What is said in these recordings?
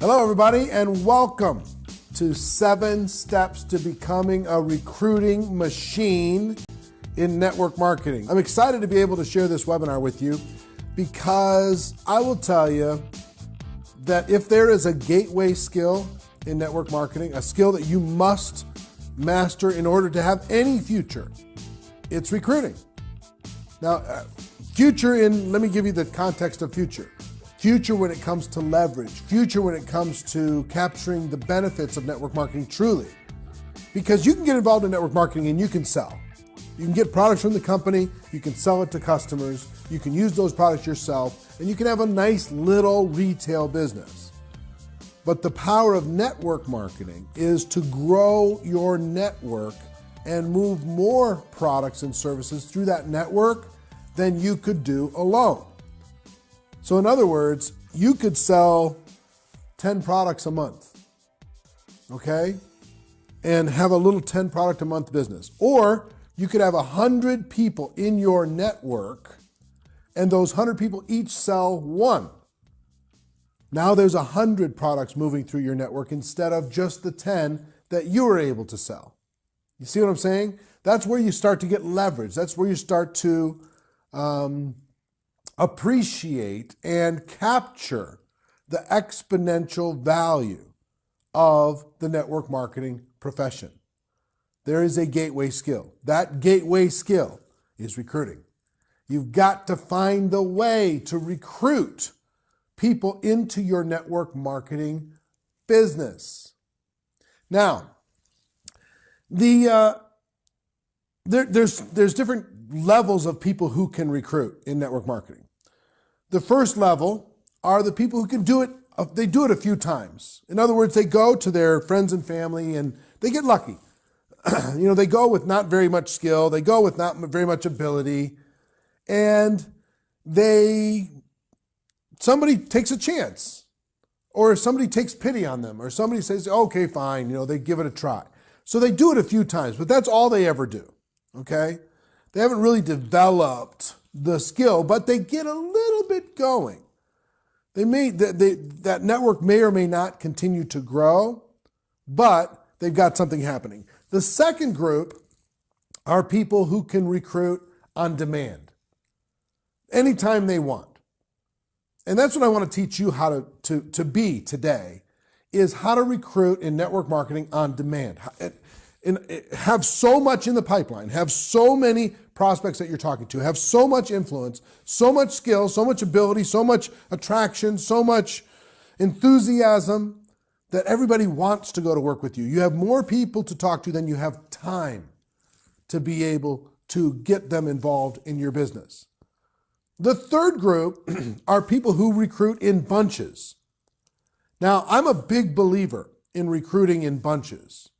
Hello, everybody, and welcome to 7 Steps to Becoming a Recruiting Machine in Network Marketing. I'm excited to be able to share this webinar with you because I will tell you that if there is a gateway skill in network marketing, a skill that you must master in order to have any future, it's recruiting. Now, let me give you the context of future. Future when it comes to leverage, future when it comes to capturing the benefits of network marketing truly. Because you can get involved in network marketing and you can sell. You can get products from the company, you can sell it to customers, you can use those products yourself, and you can have a nice little retail business. But the power of network marketing is to grow your network and move more products and services through that network than you could do alone. So in other words, you could sell 10 products a month, okay? And have a little 10 product a month business. Or you could have 100 people in your network and those 100 people each sell one. Now there's 100 products moving through your network instead of just the 10 that you were able to sell. You see what I'm saying? That's where you start to get leverage. That's where you start to appreciate and capture the exponential value of the network marketing profession. There is a gateway skill. That gateway skill is recruiting. You've got to find the way to recruit people into your network marketing business. Now, there's different levels of people who can recruit in network marketing. The first level are the people who can do it. They do it a few times. In other words, they go to their friends and family and they get lucky. They go with not very much skill. They go with not very much ability. And somebody takes a chance, or somebody takes pity on them, or somebody says, okay, fine, they give it a try. So they do it a few times, but that's all they ever do, okay? They haven't really developed the skill, but they get a little bit going. That network may or may not continue to grow, but they've got something happening. The second group are people who can recruit on demand, anytime they want. And that's what I want to teach you how to be today, is how to recruit in network marketing on demand. Have so much in the pipeline, have so many prospects that you're talking to, have so much influence, so much skill, so much ability, so much attraction, so much enthusiasm that everybody wants to go to work with you. You have more people to talk to than you have time to be able to get them involved in your business. The third group are people who recruit in bunches. Now, I'm a big believer in recruiting in bunches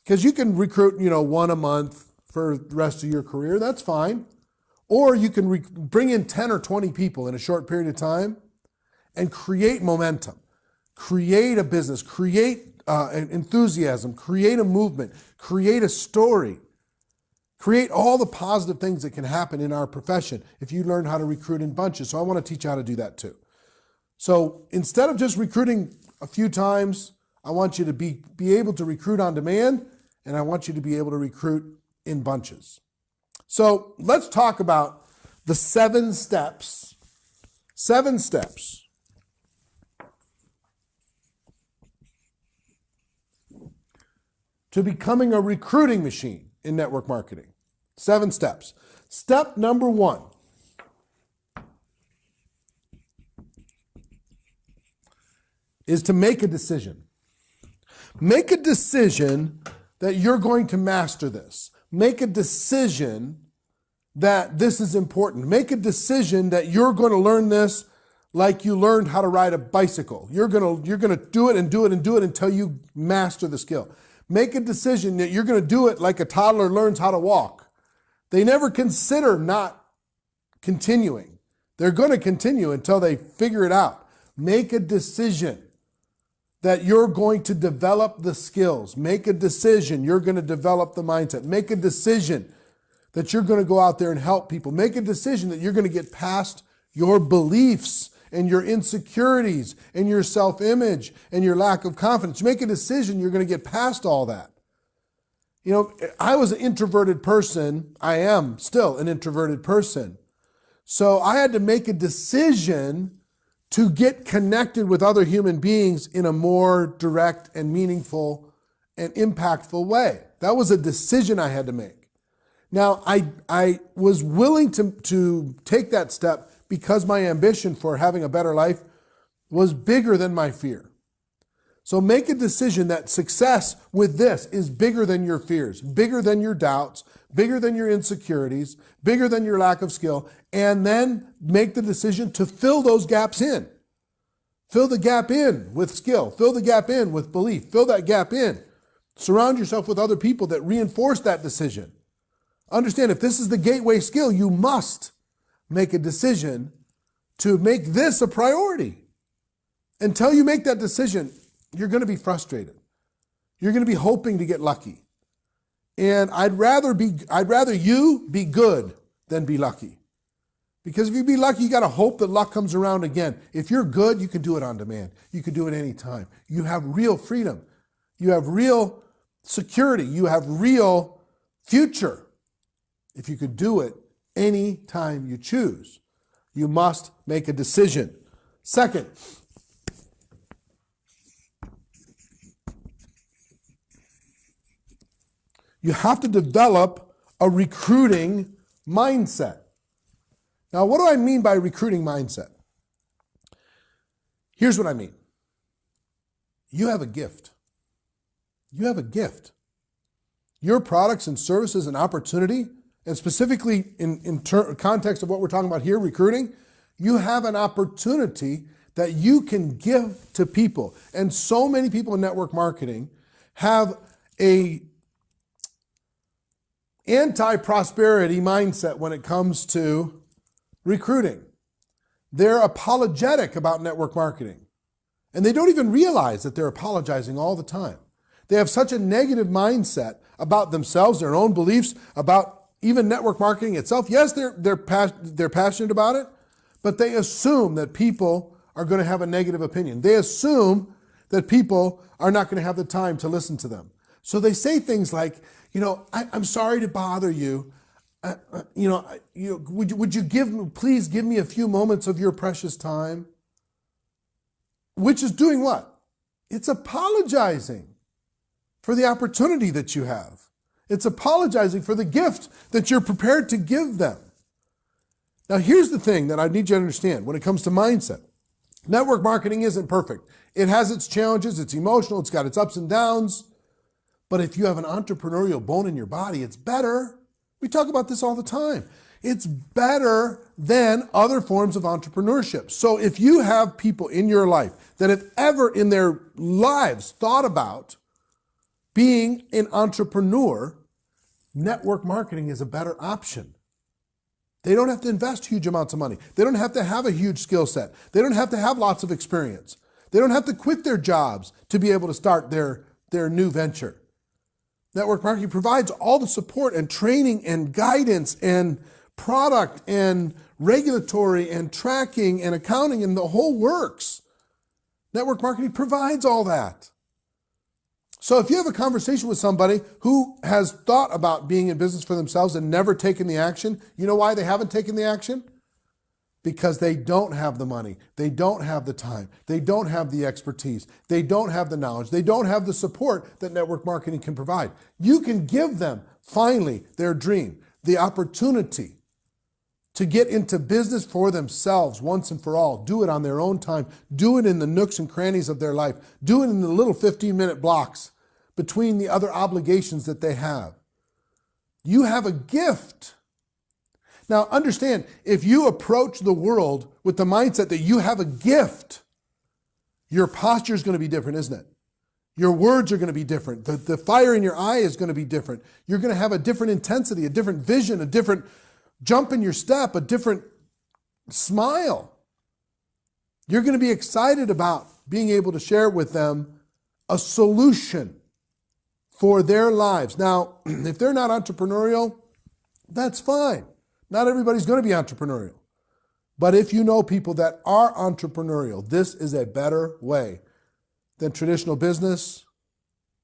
because you can recruit, one a month for the rest of your career. That's fine. Or you can bring in 10 or 20 people in a short period of time and create momentum, create a business, create an enthusiasm, create a movement, create a story, create all the positive things that can happen in our profession if you learn how to recruit in bunches. So I want to teach you how to do that too. So instead of just recruiting a few times, I want you to be able to recruit on demand, and I want you to be able to recruit in bunches. So let's talk about the 7 steps. 7 steps to becoming a recruiting machine in network marketing. 7 steps. Step number 1. Is to make a decision. Make a decision that you're going to master this. Make a decision that this is important. Make a decision that you're going to learn this like you learned how to ride a bicycle. You're going to do it and do it and do it until you master the skill. Make a decision that you're going to do it like a toddler learns how to walk. They never consider not continuing. They're going to continue until they figure it out. Make a decision that you're going to develop the skills. Make a decision you're going to develop the mindset. Make a decision that you're going to go out there and help people. Make a decision that you're going to get past your beliefs and your insecurities and your self-image and your lack of confidence. You make a decision, you're going to get past all that. You know, I was an introverted person. I am still an introverted person. So I had to make a decision to get connected with other human beings in a more direct and meaningful and impactful way. That was a decision I had to make. Now, I was willing to take that step because my ambition for having a better life was bigger than my fear. So make a decision that success with this is bigger than your fears, bigger than your doubts, bigger than your insecurities, bigger than your lack of skill, and then make the decision to fill those gaps in. Fill the gap in with skill. Fill the gap in with belief. Fill that gap in. Surround yourself with other people that reinforce that decision. Understand, if this is the gateway skill, you must make a decision to make this a priority. Until you make that decision, you're going to be frustrated. You're going to be hoping to get lucky. And I'd rather you be good than be lucky. Because if you be lucky, you got to hope that luck comes around again. If you're good, you can do it on demand. You can do it anytime. You have real freedom. You have real security. You have real future. If you could do it anytime you choose, you must make a decision. Second, you have to develop a recruiting mindset. Now, what do I mean by recruiting mindset? Here's what I mean. You have a gift. You have a gift. Your products and services and opportunity, and specifically in context of what we're talking about here, recruiting, you have an opportunity that you can give to people. And so many people in network marketing have a anti-prosperity mindset when it comes to recruiting. They're apologetic about network marketing. And they don't even realize that they're apologizing all the time. They have such a negative mindset about themselves, their own beliefs, about even network marketing itself. Yes, they're passionate about it, but they assume that people are going to have a negative opinion. They assume that people are not going to have the time to listen to them. So they say things like, I'm sorry to bother you. Would you please give me a few moments of your precious time? Which is doing what? It's apologizing for the opportunity that you have. It's apologizing for the gift that you're prepared to give them. Now, here's the thing that I need you to understand when it comes to mindset. Network marketing isn't perfect. It has its challenges, it's emotional, it's got its ups and downs. But if you have an entrepreneurial bone in your body, it's better. We talk about this all the time. It's better than other forms of entrepreneurship. So if you have people in your life that have ever in their lives thought about being an entrepreneur, network marketing is a better option. They don't have to invest huge amounts of money. They don't have to have a huge skill set. They don't have to have lots of experience. They don't have to quit their jobs to be able to start their new venture. Network marketing provides all the support and training and guidance and product and regulatory and tracking and accounting and the whole works. Network marketing provides all that. So if you have a conversation with somebody who has thought about being in business for themselves and never taken the action, you know why they haven't taken the action? Because they don't have the money, they don't have the time, they don't have the expertise, they don't have the knowledge, they don't have the support that network marketing can provide. You can give them, finally, their dream, the opportunity to get into business for themselves once and for all. Do it on their own time. Do it in the nooks and crannies of their life. Do it in the little 15-minute blocks between the other obligations that they have. You have a gift. Now, understand, if you approach the world with the mindset that you have a gift, your posture is going to be different, isn't it? Your words are going to be different. The fire in your eye is going to be different. You're going to have a different intensity, a different vision, a different jump in your step, a different smile. You're going to be excited about being able to share with them a solution for their lives. Now, if they're not entrepreneurial, that's fine. Not everybody's going to be entrepreneurial. But if you know people that are entrepreneurial, this is a better way than traditional business.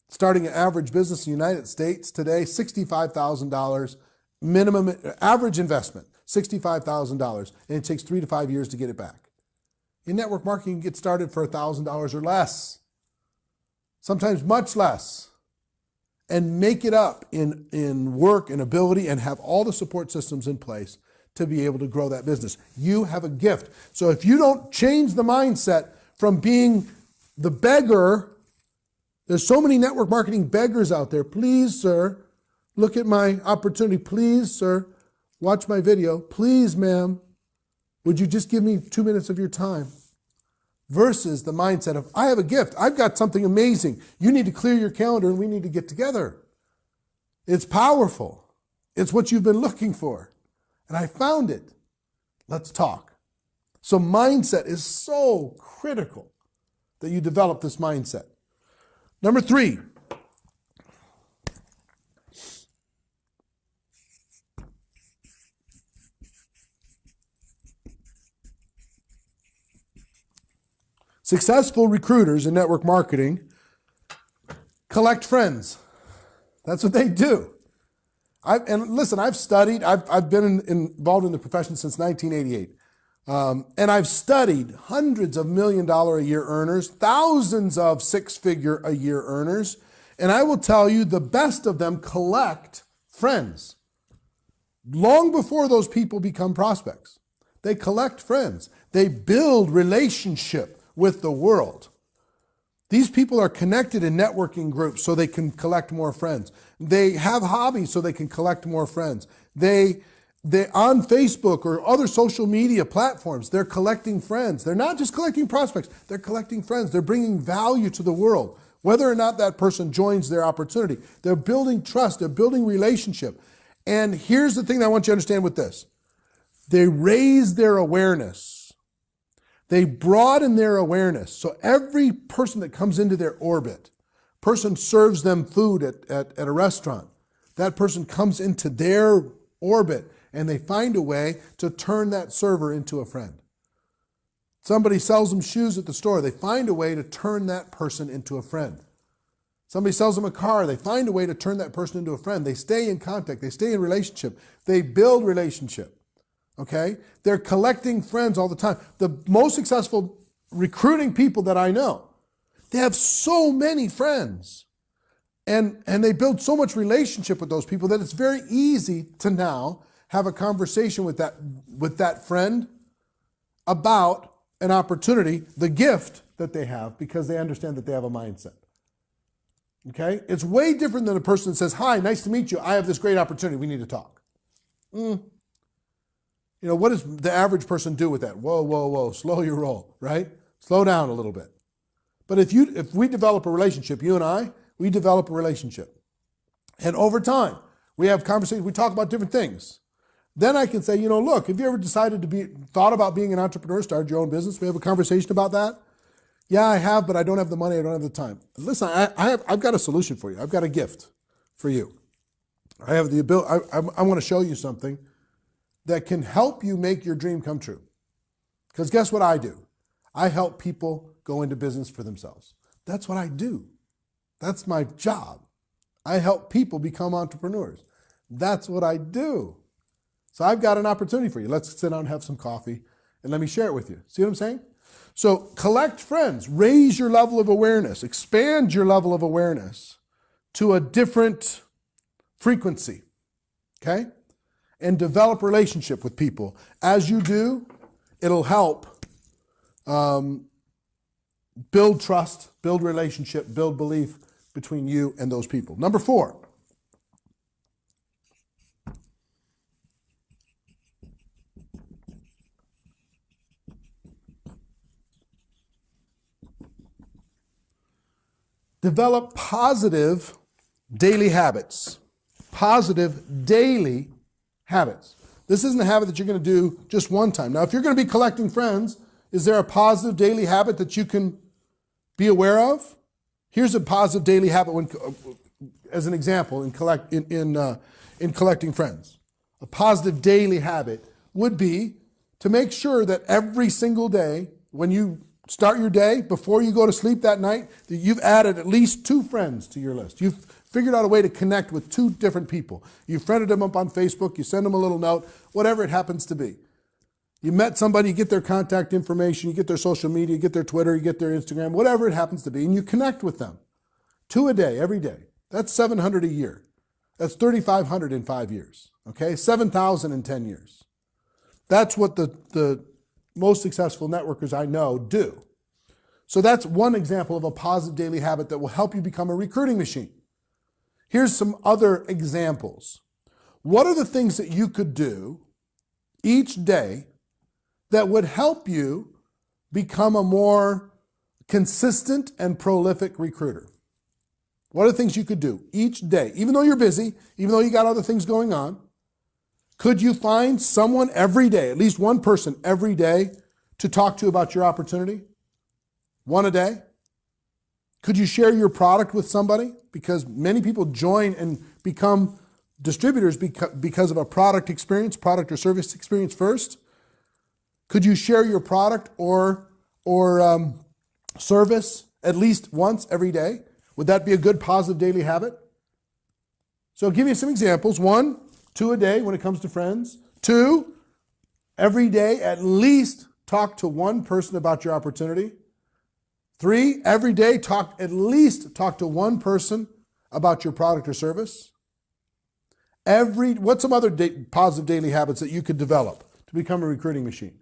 Starting an average business in the United States today, $65,000 minimum average investment, $65,000, and it takes 3 to 5 years to get it back. In network marketing, you get started for $1,000 or less, sometimes much less, and make it up in work and ability and have all the support systems in place to be able to grow that business. You have a gift. So if you don't change the mindset from being the beggar, there's so many network marketing beggars out there. Please, sir, look at my opportunity. Please, sir, watch my video. Please, ma'am, would you just give me 2 minutes of your time? Versus the mindset of, I have a gift. I've got something amazing. You need to clear your calendar and we need to get together. It's powerful. It's what you've been looking for. And I found it. Let's talk. So mindset is so critical that you develop this mindset. Number 3. Successful recruiters in network marketing collect friends. That's what they do. And listen, I've studied, I've been involved in the profession since 1988. And I've studied hundreds of $1 million a year earners, thousands of 6-figure a year earners. And I will tell you, the best of them collect friends. Long before those people become prospects, they collect friends. They build relationship with the world. These people are connected in networking groups so they can collect more friends. They have hobbies so they can collect more friends. They on Facebook or other social media platforms, they're collecting friends. They're not just collecting prospects, they're collecting friends. They're bringing value to the world. Whether or not that person joins their opportunity, they're building trust, they're building relationship. And here's the thing that I want you to understand with this. They raise their awareness. They broaden their awareness. So every person that comes into their orbit, person serves them food at a restaurant, that person comes into their orbit and they find a way to turn that server into a friend. Somebody sells them shoes at the store, they find a way to turn that person into a friend. Somebody sells them a car, they find a way to turn that person into a friend. They stay in contact, they stay in relationship, they build relationship. Okay? They're collecting friends all the time. The most successful recruiting people that I know, they have so many friends. And they build so much relationship with those people that it's very easy to now have a conversation with that friend about an opportunity, the gift that they have, because they understand that they have a mindset. Okay? It's way different than a person that says, hi, nice to meet you. I have this great opportunity. We need to talk. You know, what does the average person do with that? Whoa, whoa, whoa, slow your roll, right? Slow down a little bit. But if we develop a relationship, you and I, we develop a relationship. And over time, we have conversations, we talk about different things. Then I can say, you know, look, have you ever thought about being an entrepreneur, started your own business? We have a conversation about that. Yeah, I have, but I don't have the money, I don't have the time. Listen, I've got a solution for you. I've got a gift for you. I have the ability, I want to show you something that can help you make your dream come true. Because guess what I do? I help people go into business for themselves. That's what I do. That's my job. I help people become entrepreneurs. That's what I do. So I've got an opportunity for you. Let's sit down and have some coffee and let me share it with you. See what I'm saying? So collect friends, raise your level of awareness, expand your level of awareness to a different frequency, okay? And develop relationship with people. As you do, it'll help build trust, build relationship, build belief between you and those people. Number 4. Develop positive daily habits. Positive daily habits. This isn't a habit that you're going to do just one time. Now, if you're going to be collecting friends, is there a positive daily habit that you can be aware of? Here's a positive daily habit as an example in collecting friends. A positive daily habit would be to make sure that every single day, when you start your day, before you go to sleep that night, that you've added at least 2 friends to your list. You've figured out a way to connect with 2 different people. You've friended them up on Facebook, you send them a little note, whatever it happens to be. You met somebody, you get their contact information, you get their social media, you get their Twitter, you get their Instagram, whatever it happens to be, and you connect with them. 2 a day, every day. That's 700 a year. That's 3,500 in 5 years. Okay, 7,000 in 10 years. That's what the most successful networkers I know do. So that's one example of a positive daily habit that will help you become a recruiting machine. Here's some other examples. What are the things that you could do each day that would help you become a more consistent and prolific recruiter? What are the things you could do each day? Even though you're busy, even though you got other things going on, could you find someone every day, at least one person every day, to talk to about your opportunity? 1 a day? Could you share your product with somebody? Because many people join and become distributors because of a product experience, product or service experience first. Could you share your product or service at least once every day? Would that be a good positive daily habit? So I'll give you some examples. 1, 2 a day when it comes to friends. 2, every day at least talk to one person about your opportunity. 3, every day at least talk to one person about your product or service. What's some other positive daily habits that you could develop to become a recruiting machine?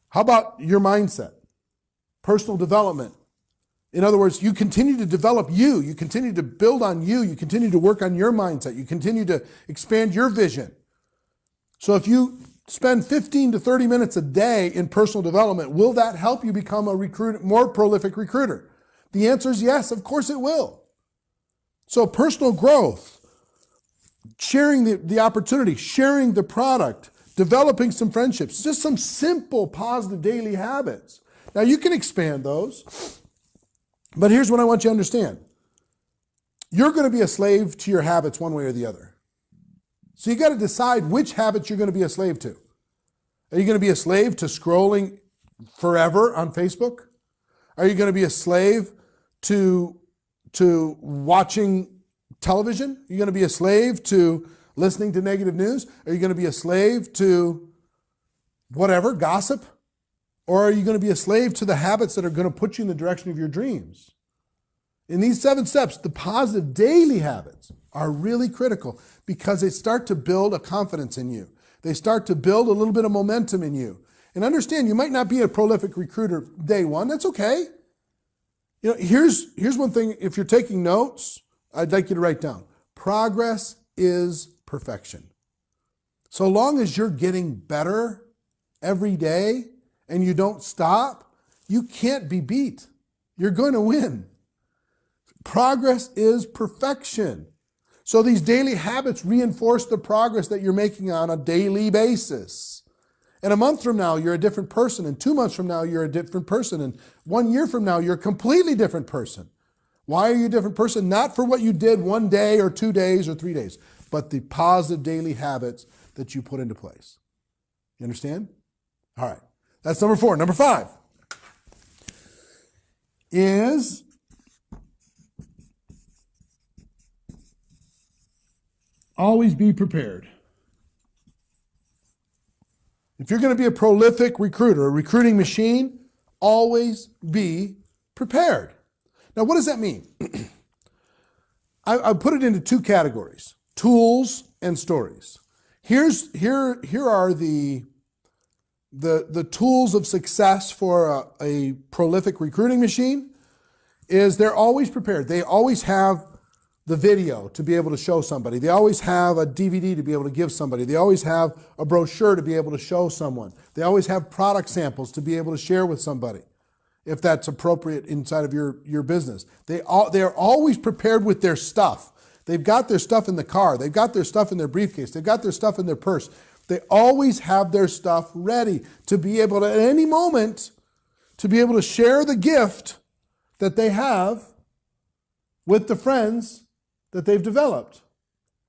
How about your mindset? Personal development. In other words, you continue to develop you continue to build on you continue to work on your mindset, you continue to expand your vision. So if you spend 15 to 30 minutes a day in personal development, will that help you become a more prolific recruiter? The answer is yes, of course it will. So personal growth, sharing the opportunity, sharing the product, developing some friendships, just some simple positive daily habits. Now you can expand those, but here's what I want you to understand. You're going to be a slave to your habits one way or the other. So you got to decide which habits you're going to be a slave to. Are you going to be a slave to scrolling forever on Facebook? Are you going to be a slave to watching television? Are you going to be a slave to listening to negative news? Are you going to be a slave to whatever, gossip? Or are you going to be a slave to the habits that are going to put you in the direction of your dreams? In these 7 steps, the positive daily habits are really critical because they start to build a confidence in you. They start to build a little bit of momentum in you. And understand, you might not be a prolific recruiter day one. That's okay. You know, here's one thing. If you're taking notes, I'd like you to write down. Progress is perfection. So long as you're getting better every day and you don't stop, you can't be beat. You're going to win. Progress is perfection. So these daily habits reinforce the progress that you're making on a daily basis. And a month from now, you're a different person. And 2 months from now, you're a different person. And 1 year from now, you're a completely different person. Why are you a different person? Not for what you did 1 day or 2 days or 3 days, but the positive daily habits that you put into place. You understand? All right. That's number 4. Number 5 is always be prepared. If you're going to be a prolific recruiter, a recruiting machine, always be prepared. Now, what does that mean? I put it into 2 categories: tools and stories. Here are the tools of success for a prolific recruiting machine. Is they're always prepared. They always have the video to be able to show somebody. They always have a DVD to be able to give somebody. They always have a brochure to be able to show someone. They always have product samples to be able to share with somebody, if that's appropriate inside of your business. They are always prepared with their stuff. They've got their stuff in the car. They've got their stuff in their briefcase. They've got their stuff in their purse. They always have their stuff ready to be able to, at any moment, to be able to share the gift that they have with the friends that they've developed,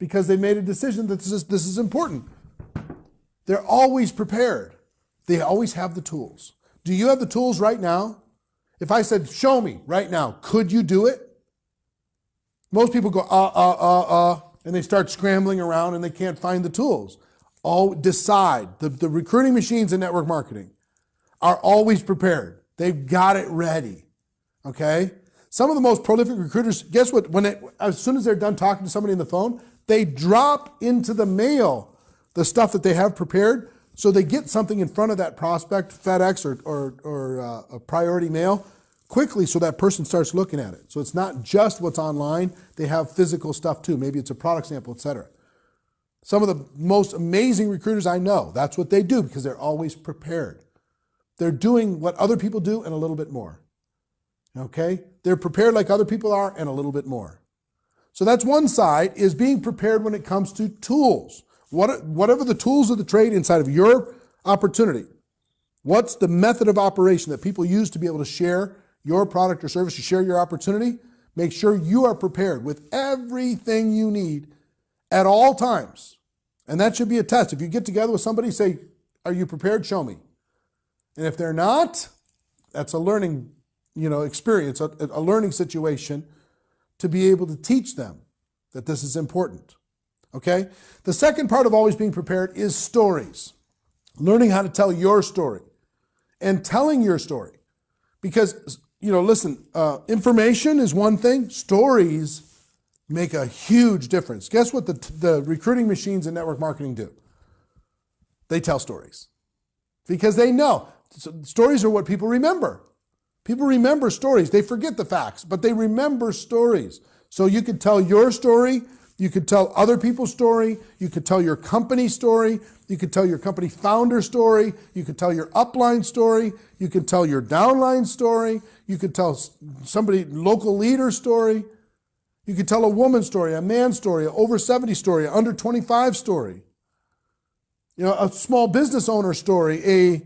because they made a decision that this is important. They're always prepared. They always have the tools. Do you have the tools right now? If I said, show me right now, could you do it? Most people go, and they start scrambling around and they can't find the tools. Decide. The recruiting machines in network marketing are always prepared. They've got it ready, okay? Some of the most prolific recruiters, guess what? As soon as they're done talking to somebody on the phone, they drop into the mail the stuff that they have prepared, so they get something in front of that prospect, FedEx or a priority mail, quickly, so that person starts looking at it. So it's not just what's online, they have physical stuff too. Maybe it's a product sample, etc. Some of the most amazing recruiters I know, that's what they do because they're always prepared. They're doing what other people do and a little bit more. Okay? They're prepared like other people are and a little bit more. So that's one side, is being prepared when it comes to tools. Whatever the tools of the trade inside of your opportunity, what's the method of operation that people use to be able to share your product or service, to share your opportunity? Make sure you are prepared with everything you need at all times. And that should be a test. If you get together with somebody, say, are you prepared? Show me. And if they're not, that's a learning, experience, a learning situation to be able to teach them that this is important. Okay? The second part of always being prepared is stories. Learning how to tell your story and telling your story. Because, listen, information is one thing. Stories make a huge difference. Guess what the recruiting machines in network marketing do? They tell stories. Because they know. So stories are what people remember. People remember stories. They forget the facts, but they remember stories. So you could tell your story. You could tell other people's story. You could tell your company story. You could tell your company founder story. You could tell your upline story. You could tell your downline story. You could tell somebody, local leader story. You could tell a woman's story, a man's story, an over 70 story, an under 25 story. A small business owner story, a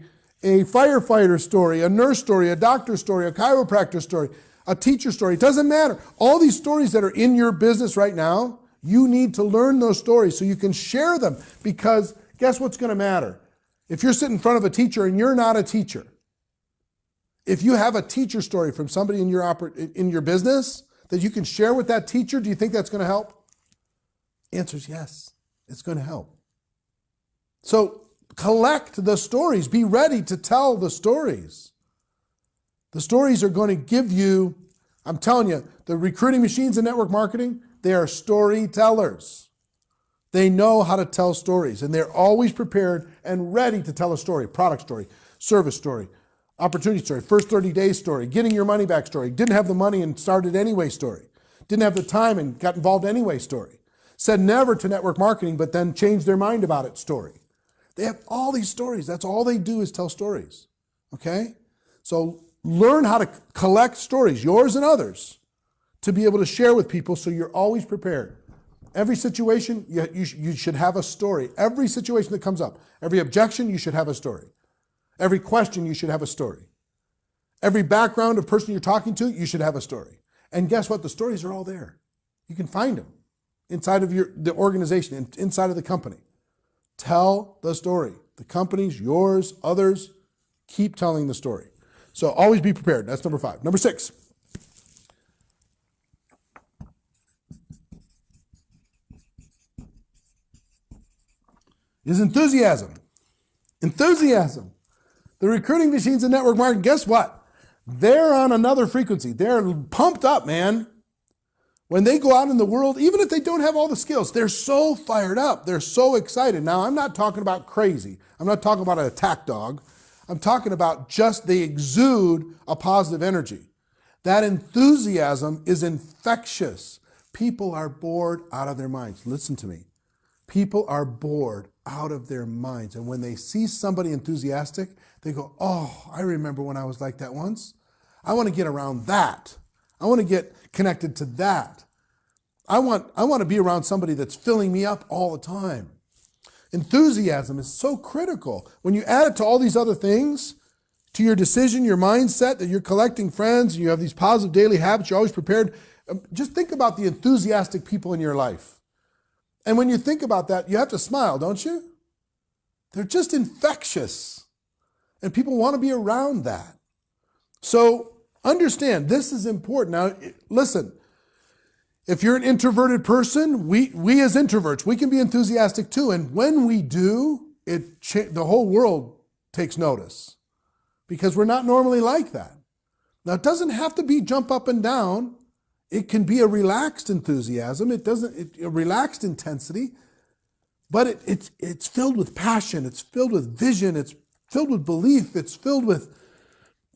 firefighter story, a nurse story, a doctor story, a chiropractor story, a teacher story. It doesn't matter. All these stories that are in your business right now, you need to learn those stories so you can share them, because guess what's going to matter? If you're sitting in front of a teacher and you're not a teacher, if you have a teacher story from somebody in your business that you can share with that teacher, do you think that's going to help? Answer is yes, it's going to help. So collect the stories. Be ready to tell the stories. The stories are going to give you, I'm telling you, the recruiting machines in network marketing, they are storytellers. They know how to tell stories, and they're always prepared and ready to tell a story, product story, service story, opportunity story, first 30 days story, getting your money back story, didn't have the money and started anyway story, didn't have the time and got involved anyway story, said never to network marketing but then changed their mind about it story. They have all these stories. That's all they do is tell stories. Okay? So learn how to collect stories, yours and others, to be able to share with people so you're always prepared. Every situation, you should have a story. Every situation that comes up, every objection, you should have a story. Every question, you should have a story. Every background of person you're talking to, you should have a story. And guess what? The stories are all there. You can find them inside of the organization, inside of the company. Tell the story. The company's, yours, others, keep telling the story. So always be prepared. That's number 5. Number 6. Is enthusiasm. Enthusiasm. The recruiting machines and network marketing, guess what? They're on another frequency. They're pumped up, man. When they go out in the world, even if they don't have all the skills, they're so fired up. They're so excited. Now, I'm not talking about crazy. I'm not talking about an attack dog. I'm talking about just they exude a positive energy. That enthusiasm is infectious. People are bored out of their minds. Listen to me. People are bored out of their minds. And when they see somebody enthusiastic, they go, oh, I remember when I was like that once. I want to get around that. I want to get connected to that. I want to be around somebody that's filling me up all the time. Enthusiasm is so critical. When you add it to all these other things, to your decision, your mindset, that you're collecting friends, you have these positive daily habits, you're always prepared. Just think about the enthusiastic people in your life. And when you think about that, you have to smile, don't you? They're just infectious. And people want to be around that. So understand, this is important. Now, listen, if you're an introverted person, we as introverts, we can be enthusiastic too. And when we do, the whole world takes notice because we're not normally like that. Now, it doesn't have to be jump up and down. It can be a relaxed enthusiasm. A relaxed intensity, but it's filled with passion. It's filled with vision. It's filled with belief. It's filled with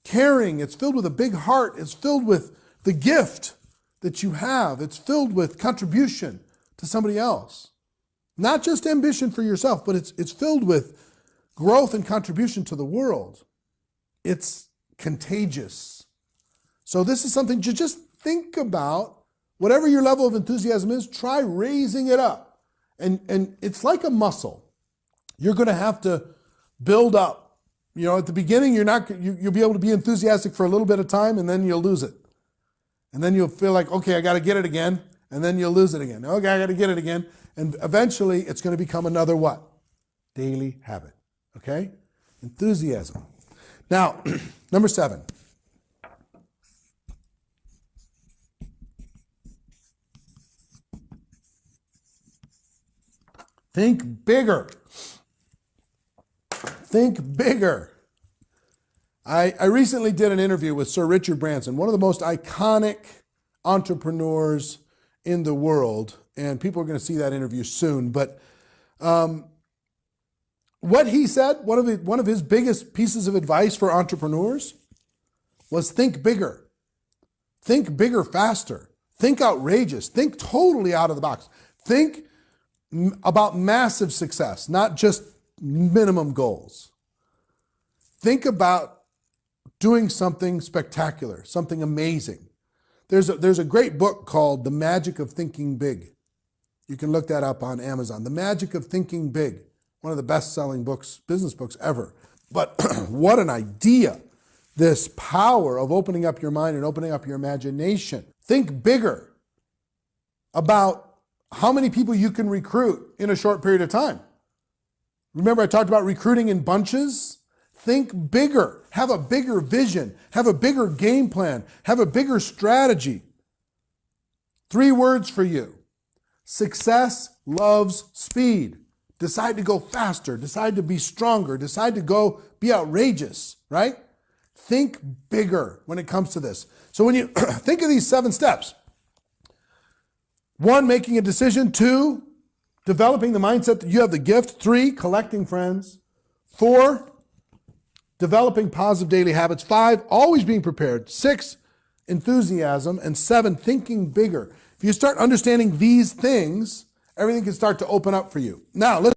caring. It's filled with a big heart. It's filled with the gift that you have. It's filled with contribution to somebody else. Not just ambition for yourself, but it's filled with growth and contribution to the world. It's contagious. So this is something to just think about. Whatever your level of enthusiasm is, try raising it up. And it's like a muscle. You're going to have to build up. You know, at the beginning, you'll be able to be enthusiastic for a little bit of time, and then you'll lose it. And then you'll feel like, okay, I got to get it again. And then you'll lose it again. Okay, I got to get it again. And eventually, it's going to become another what? Daily habit. Okay? Enthusiasm. Now, number 7. Think bigger. Think bigger. I recently did an interview with Sir Richard Branson, one of the most iconic entrepreneurs in the world, and people are going to see that interview soon. But what he said, one of his biggest pieces of advice for entrepreneurs was think bigger. Think bigger faster. Think outrageous. Think totally out of the box. Think about massive success, not just minimum goals. Think about doing something spectacular, something amazing. There's a great book called The Magic of Thinking Big. You can look that up on Amazon. The Magic of Thinking Big, one of the best-selling books, business books ever. But what an idea, this power of opening up your mind and opening up your imagination. Think bigger about how many people you can recruit in a short period of time. Remember I talked about recruiting in bunches? Think bigger. Have a bigger vision. Have a bigger game plan. Have a bigger strategy. 3 words for you. Success loves speed. Decide to go faster. Decide to be stronger. Decide to go be outrageous, right? Think bigger when it comes to this. So when you think of these 7 steps, 1, making a decision. 2, developing the mindset that you have the gift. 3, collecting friends. 4, developing positive daily habits. 5, always being prepared. 6, enthusiasm. And 7, thinking bigger. If you start understanding these things, everything can start to open up for you. Now, let's